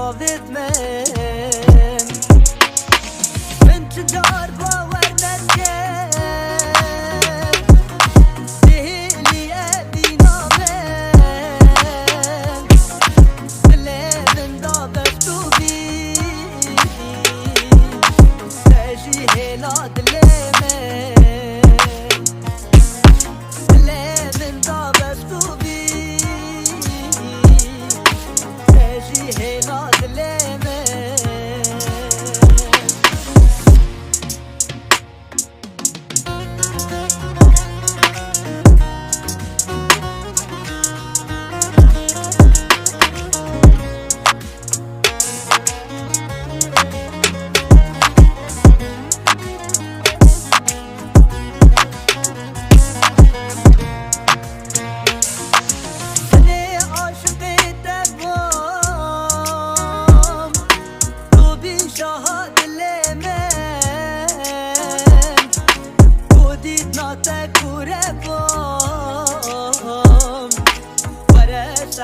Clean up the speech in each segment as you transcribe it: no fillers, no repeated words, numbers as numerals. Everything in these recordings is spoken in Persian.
چاوت من چدار باور نکن دهلی ابینا من دل من دابش تو بی تجی هلا دل من دل من دابش تو بی تجی هلا دل من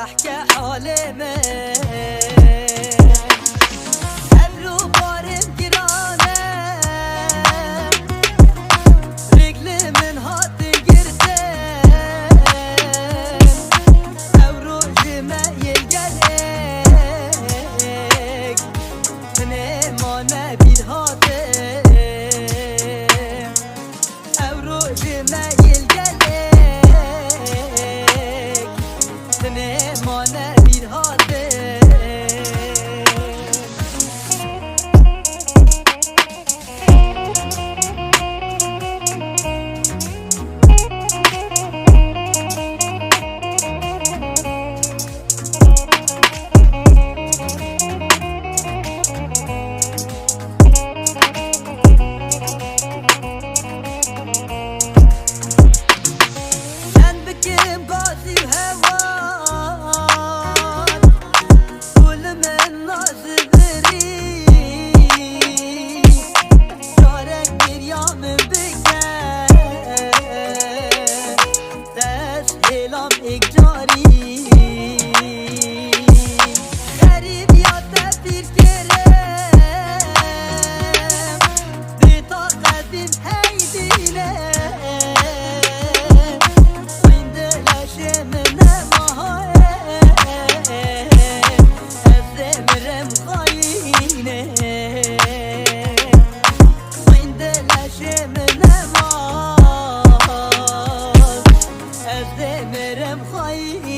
احكي حالي من قبلو بارم گرانه رجل من هات گرتم او روز ما يلقلك من ما نبيد هاتم او روز ما يلقلك ما نبید هاته من بكم بازي وهوا مرم خاين